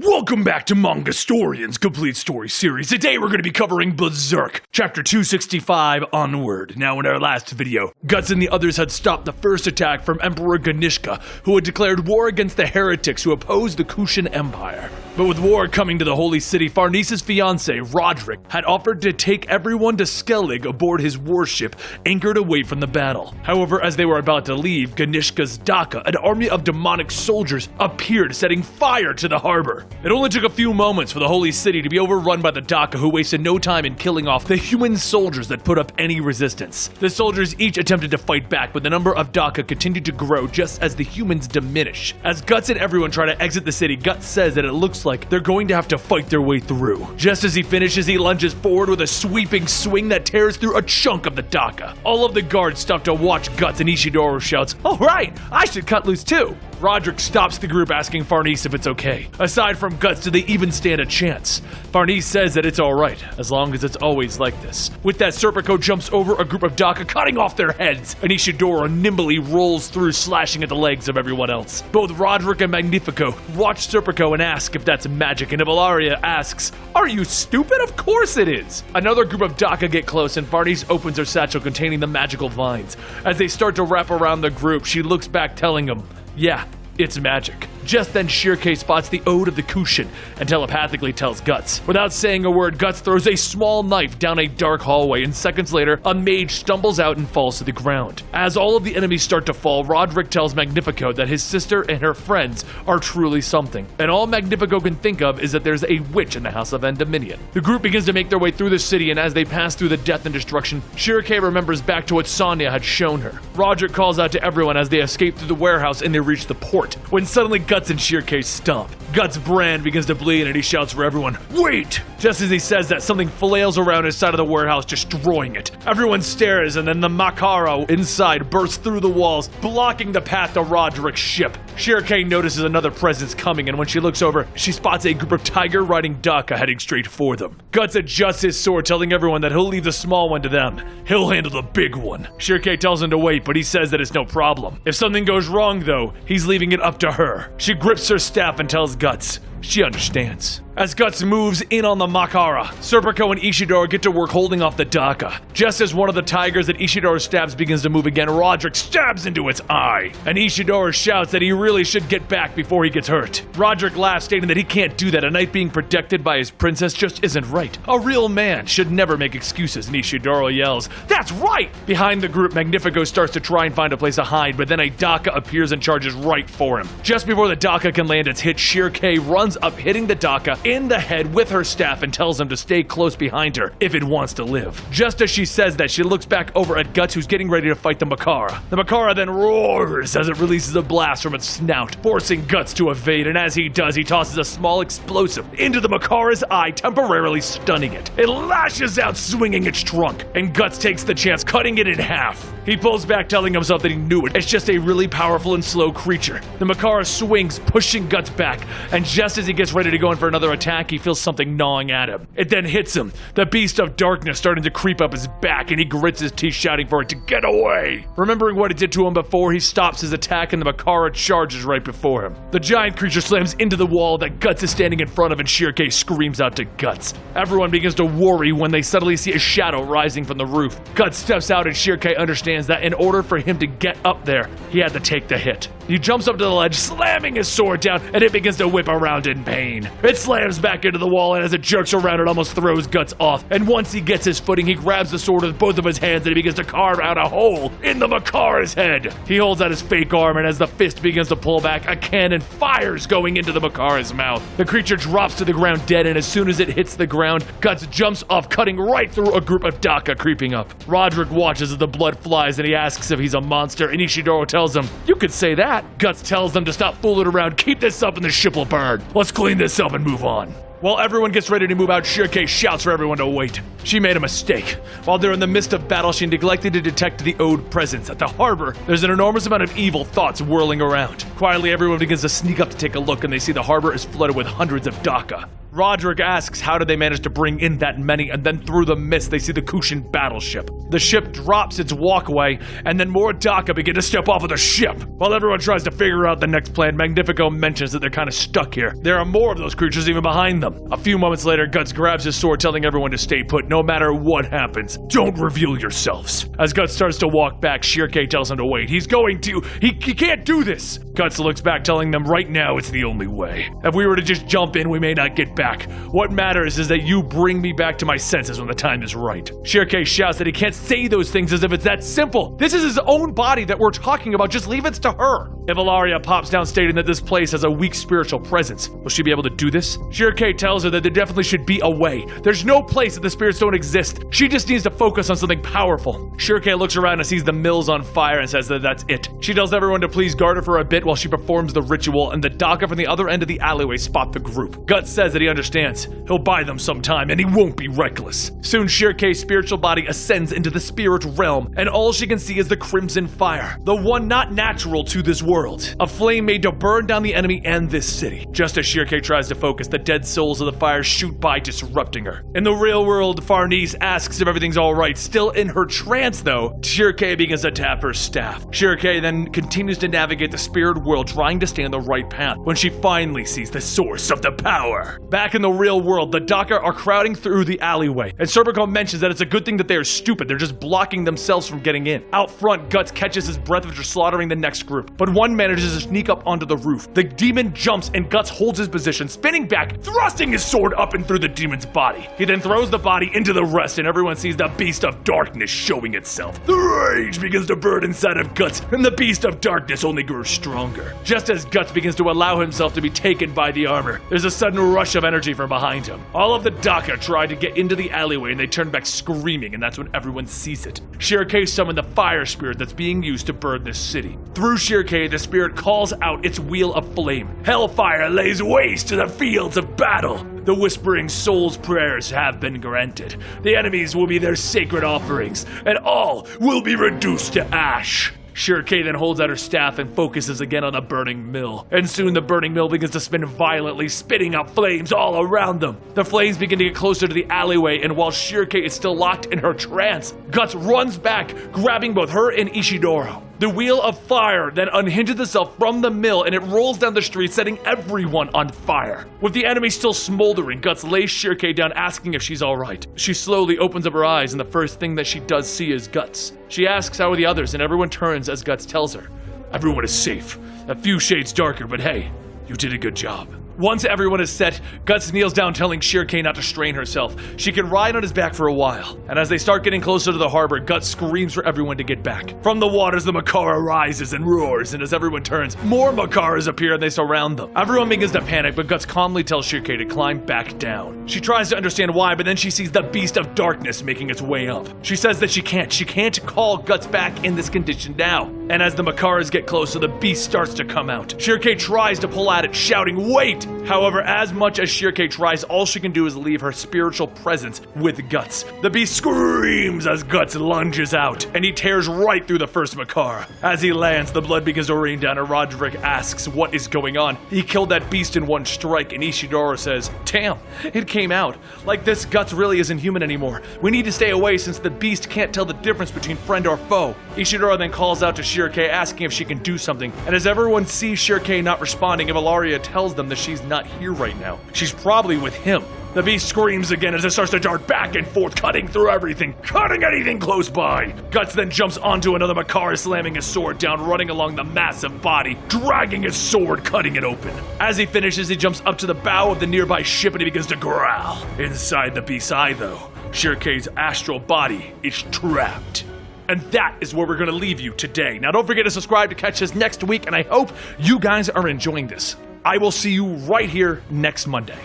Welcome back to Mangastorian's Complete Story Series. Today we're going to be covering Berserk, Chapter 265 onward. Now in our last video, Guts and the others had stopped the first attack from Emperor Ganishka, who had declared war against the heretics who opposed the Kushan Empire. But with war coming to the Holy City, Farnese's fiance, Roderick, had offered to take everyone to Skellig aboard his warship, anchored away from the battle. However, as they were about to leave Ganishka's Daka, an army of demonic soldiers appeared, setting fire to the harbor. It only took a few moments for the Holy City to be overrun by the Daka, who wasted no time in killing off the human soldiers that put up any resistance. The soldiers each attempted to fight back, but the number of Daka continued to grow just as the humans diminish. As Guts and everyone try to exit the city, Guts says that it looks like they're going to have to fight their way through. Just as he finishes, he lunges forward with a sweeping swing that tears through a chunk of the Daka. All of the guards stop to watch Guts, and Ishidoro shouts, "All right, I should cut loose too." Roderick stops the group, asking Farnese if it's okay. Aside from Guts, do they even stand a chance? Farnese says that it's alright, as long as it's always like this. With that, Serpico jumps over a group of Daka, cutting off their heads, and Ishidoro nimbly rolls through, slashing at the legs of everyone else. Both Roderick and Magnifico watch Serpico and ask if that's magic, and Ibalaria asks, "Are you stupid? Of course it is!" Another group of Daka get close, and Farnese opens her satchel containing the magical vines. As they start to wrap around the group, she looks back, telling them, "Yeah, it's magic." Just then, Shirkei spots the Ode of the Kushan and telepathically tells Guts. Without saying a word, Guts throws a small knife down a dark hallway, and seconds later, a mage stumbles out and falls to the ground. As all of the enemies start to fall, Roderick tells Magnifico that his sister and her friends are truly something, and all Magnifico can think of is that there's a witch in the House of Endominion. The group begins to make their way through the city, and as they pass through the death and destruction, Shirkei remembers back to what Sonya had shown her. Roderick calls out to everyone as they escape through the warehouse and they reach the port, when suddenly Guts and Shirkei stomp. Guts' brand begins to bleed, and he shouts for everyone, "Wait!" Just as he says that, something flails around his side of the warehouse, destroying it. Everyone stares, and then the Massacre inside bursts through the walls, blocking the path to Roderick's ship. Shirkei notices another presence coming, and when she looks over, she spots a group of tiger-riding Daka heading straight for them. Guts adjusts his sword, telling everyone that he'll leave the small one to them. He'll handle the big one. Shirkei tells him to wait, but he says that it's no problem. If something goes wrong, though, he's leaving it up to her. She grips her staff and tells Guts she understands. As Guts moves in on the Massacre, Serpico and Ishidoro get to work holding off the Daka. Just as one of the tigers that Ishidoro stabs begins to move again, Roderick stabs into its eye, and Ishidoro shouts that he really should get back before he gets hurt. Roderick laughs, stating that he can't do that. A knight being protected by his princess just isn't right. A real man should never make excuses, and Ishidoro yells, "That's right!" Behind the group, Magnifico starts to try and find a place to hide, but then a Daka appears and charges right for him. Just before the Daka can land its hit, Shirkei runs up, hitting the Daka in the head with her staff and tells him to stay close behind her if it wants to live. Just as she says that, she looks back over at Guts, who's getting ready to fight the Massacre. The Massacre then roars as it releases a blast from its snout, forcing Guts to evade, and as he does, he tosses a small explosive into the Macare's eye, temporarily stunning it. It lashes out, swinging its trunk, and Guts takes the chance, cutting it in half. He pulls back, telling himself that he knew it. It's just a really powerful and slow creature. The Massacre swings, pushing Guts back, and just as he gets ready to go in for another attack, he feels something gnawing at him. It then hits him, the beast of darkness starting to creep up his back, and he grits his teeth, shouting for it to get away. Remembering what it did to him before, he stops his attack, and the Massacre charges right before him. The giant creature slams into the wall that Guts is standing in front of, and Shirkei screams out to Guts. Everyone begins to worry when they suddenly see a shadow rising from the roof. Guts steps out, and Shirkei understands that in order for him to get up there, he had to take the hit. He jumps up to the ledge, slamming his sword down, and it begins to whip around in pain. It slams back into the wall, and as it jerks around, it almost throws Guts off. And once he gets his footing, he grabs the sword with both of his hands, and he begins to carve out a hole in the Macare's head. He holds out his fake arm, and as the fist begins to pull back, a cannon fires, going into the Macare's mouth. The creature drops to the ground dead, and as soon as it hits the ground, Guts jumps off, cutting right through a group of Daka creeping up. Roderick watches as the blood flies, and he asks if he's a monster, and Ishidoro tells him, "You could say that." Guts tells them to stop fooling around, keep this up and the ship will burn. Let's clean this up and move on. While everyone gets ready to move out, Shirkei shouts for everyone to wait. She made a mistake. While they're in the midst of battle, she neglected to detect the Ode presence. At the harbor, there's an enormous amount of evil thoughts whirling around. Quietly, everyone begins to sneak up to take a look, and they see the harbor is flooded with hundreds of Daka. Roderick asks how did they manage to bring in that many, and then through the mist they see the Kushin battleship. The ship drops its walkway, and then more Daka begin to step off of the ship. While everyone tries to figure out the next plan, Magnifico mentions that they're kind of stuck here. There are more of those creatures even behind them. A few moments later, Guts grabs his sword, telling everyone to stay put no matter what happens. Don't reveal yourselves. As Guts starts to walk back, Shirkei tells him to wait. He can't do this. Guts looks back, telling them right now it's the only way. If we were to just jump in, we may not get back. What matters is that you bring me back to my senses when the time is right. Shirkei shouts that he can't say those things as if it's that simple. This is his own body that we're talking about. Just leave it to her. Evalaria pops down, stating that this place has a weak spiritual presence. Will she be able to do this? Shirkei tells her that there definitely should be a way. There's no place that the spirits don't exist. She just needs to focus on something powerful. Shirkei looks around and sees the mills on fire and says that that's it. She tells everyone to please guard her for a bit while she performs the ritual, and the Daka from the other end of the alleyway spot the group. Guts says that he understands. He'll buy them some time, and he won't be reckless. Soon, Shirkei's spiritual body ascends into the spirit realm, and all she can see is the crimson fire, the one not natural to this world. A flame made to burn down the enemy and this city. Just as Shirkei tries to focus, the dead souls of the fire shoot by, disrupting her. In the real world, Farnese asks if everything's alright. Still in her trance, though, Shirkei begins to tap her staff. Shirkei then continues to navigate the spirit world, trying to stay on the right path, when she finally sees the source of the power. Back in the real world, the Daka are crowding through the alleyway, and Serpico mentions that it's a good thing that they are stupid. They're just blocking themselves from getting in. Out front, Guts catches his breath after slaughtering the next group, but one manages to sneak up onto the roof. The demon jumps, and Guts holds his position, spinning back, thrusting his sword up and through the demon's body. He then throws the body into the rest, and everyone sees the beast of darkness showing itself. The rage begins to burn inside of Guts, and the beast of darkness only grows stronger. Just as Guts begins to allow himself to be taken by the armor, there's a sudden rush of energy from behind him. All of the Daka try to get into the alleyway, and they turn back screaming, and that's when everyone sees it. Shirkei summoned the fire spirit that's being used to burn this city. Through Shirkei, the spirit calls out its wheel of flame. Hellfire lays waste to the fields of battle. The Whispering Soul's prayers have been granted. The enemies will be their sacred offerings, and all will be reduced to ash. Shirkei then holds out her staff and focuses again on the burning mill. And soon the burning mill begins to spin violently, spitting out flames all around them. The flames begin to get closer to the alleyway, and while Shirkei is still locked in her trance, Guts runs back, grabbing both her and Ishidoro. The wheel of fire then unhinges itself from the mill, and it rolls down the street, setting everyone on fire. With the enemy still smoldering, Guts lays Shirkei down, asking if she's alright. She slowly opens up her eyes, and the first thing that she does see is Guts. She asks how are the others, and everyone turns as Guts tells her. Everyone is safe. A few shades darker, but hey, you did a good job. Once everyone is set, Guts kneels down, telling Shirkei not to strain herself. She can ride on his back for a while. And as they start getting closer to the harbor, Guts screams for everyone to get back. From the waters, the Makara rises and roars, and as everyone turns, more Makaras appear and they surround them. Everyone begins to panic, but Guts calmly tells Shirkei to climb back down. She tries to understand why, but then she sees the beast of darkness making its way up. She says that she can't call Guts back in this condition now. And as the Makaras get closer, the beast starts to come out. Shirkei tries to pull at it, shouting, "Wait!" However, as much as Shirkei tries, all she can do is leave her spiritual presence with Guts. The beast screams as Guts lunges out, and he tears right through the first Makara. As he lands, the blood begins to rain down, and Roderick asks what is going on. He killed that beast in one strike, and Ishidoro says, "Damn, it came out. Like this Guts really isn't human anymore. We need to stay away since the beast can't tell the difference between friend or foe." Ishidoro then calls out to Shirkei, asking if she can do something, and as everyone sees Shirkei not responding, Evalaria tells them that she's not here right now. She's probably with him. The beast screams again as it starts to dart back and forth, cutting through everything, cutting anything close by. Guts then jumps onto another Makara, slamming his sword down, running along the massive body, dragging his sword, cutting it open. As he finishes, he jumps up to the bow of the nearby ship and he begins to growl. Inside the beast's eye, though, Shirkei's astral body is trapped. And that is where we're going to leave you today. Now don't forget to subscribe to catch us next week, and I hope you guys are enjoying this. I will see you right here next Monday.